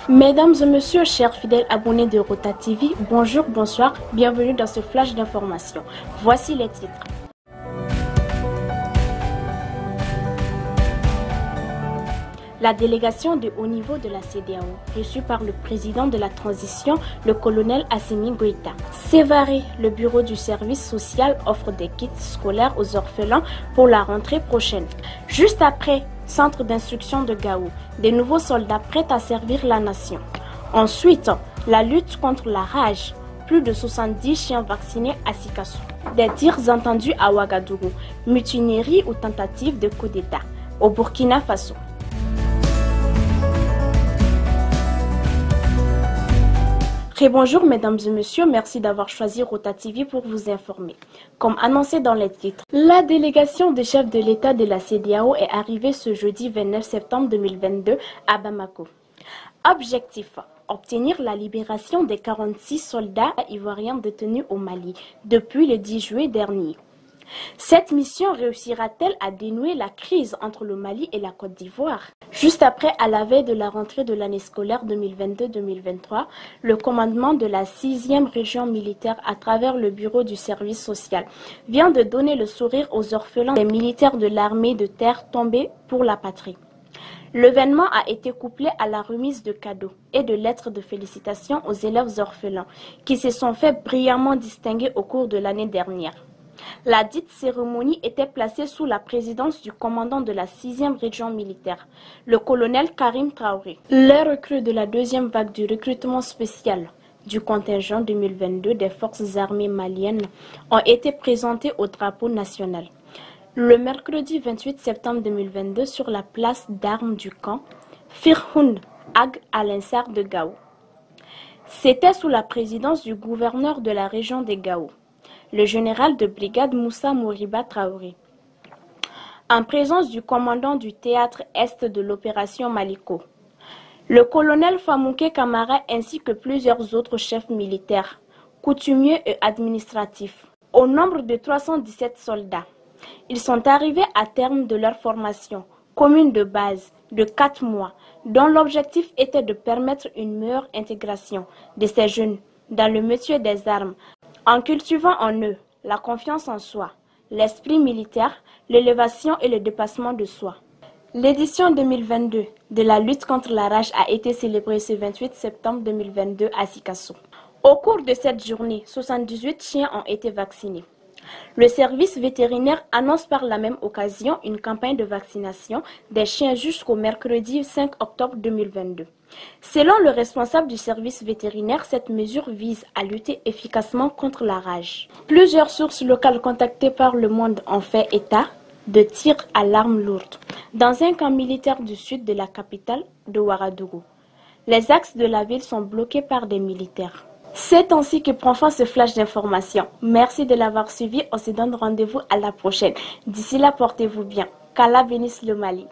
Mesdames et messieurs, chers fidèles abonnés de Rota TV, bonjour, bonsoir, bienvenue dans ce flash d'information. Voici les titres. La délégation de haut niveau de la CEDEAO, reçue par le président de la transition, le colonel Assimi Goïta. Sévaré, le bureau du service social offre des kits scolaires aux orphelins pour la rentrée prochaine. Juste après, centre d'instruction de Gao, des nouveaux soldats prêts à servir la nation. Ensuite, la lutte contre la rage. Plus de 70 chiens vaccinés à Sikasso. Des tirs entendus à Ouagadougou. Mutinerie ou tentative de coup d'État. Au Burkina Faso. Très bonjour mesdames et messieurs, merci d'avoir choisi Rota TV pour vous informer. Comme annoncé dans les titres, la délégation des chefs de l'État de la CEDEAO est arrivée ce jeudi 29 septembre 2022 à Bamako. Objectif: obtenir la libération des 46 soldats ivoiriens détenus au Mali depuis le 10 juillet dernier. Cette mission réussira-t-elle à dénouer la crise entre le Mali et la Côte d'Ivoire? Juste après, à la veille de la rentrée de l'année scolaire 2022-2023, le commandement de la 6e région militaire à travers le bureau du service social vient de donner le sourire aux orphelins des militaires de l'armée de terre tombés pour la patrie. L'événement a été couplé à la remise de cadeaux et de lettres de félicitations aux élèves orphelins qui se sont fait brillamment distinguer au cours de l'année dernière. La dite cérémonie était placée sous la présidence du commandant de la 6e région militaire, le colonel Karim Traoré. Les recrues de la deuxième vague du recrutement spécial du contingent 2022 des forces armées maliennes ont été présentées au drapeau national. Le mercredi 28 septembre 2022 sur la place d'armes du camp Firhoun Ag à l'insar de Gao. C'était sous la présidence du gouverneur de la région des Gao, le général de brigade Moussa Mouriba Traoré, en présence du commandant du théâtre Est de l'opération Maliko, le colonel Famouké Kamara ainsi que plusieurs autres chefs militaires, coutumiers et administratifs, au nombre de 317 soldats. Ils sont arrivés à terme de leur formation commune de base de 4 mois, dont l'objectif était de permettre une meilleure intégration de ces jeunes dans le métier des armes, en cultivant en eux la confiance en soi, l'esprit militaire, l'élévation et le dépassement de soi. L'édition 2022 de la lutte contre la rage a été célébrée ce 28 septembre 2022 à Sikasso. Au cours de cette journée, 78 chiens ont été vaccinés. Le service vétérinaire annonce par la même occasion une campagne de vaccination des chiens jusqu'au mercredi 5 octobre 2022. Selon le responsable du service vétérinaire, cette mesure vise à lutter efficacement contre la rage. Plusieurs sources locales contactées par Le Monde ont fait état de tirs à l'arme lourde dans un camp militaire du sud de la capitale de Ouagadougou. Les axes de la ville sont bloqués par des militaires. C'est ainsi que prend fin ce flash d'information. Merci de l'avoir suivi. On se donne rendez-vous à la prochaine. D'ici là, portez-vous bien. Qu'Allah bénisse le Mali.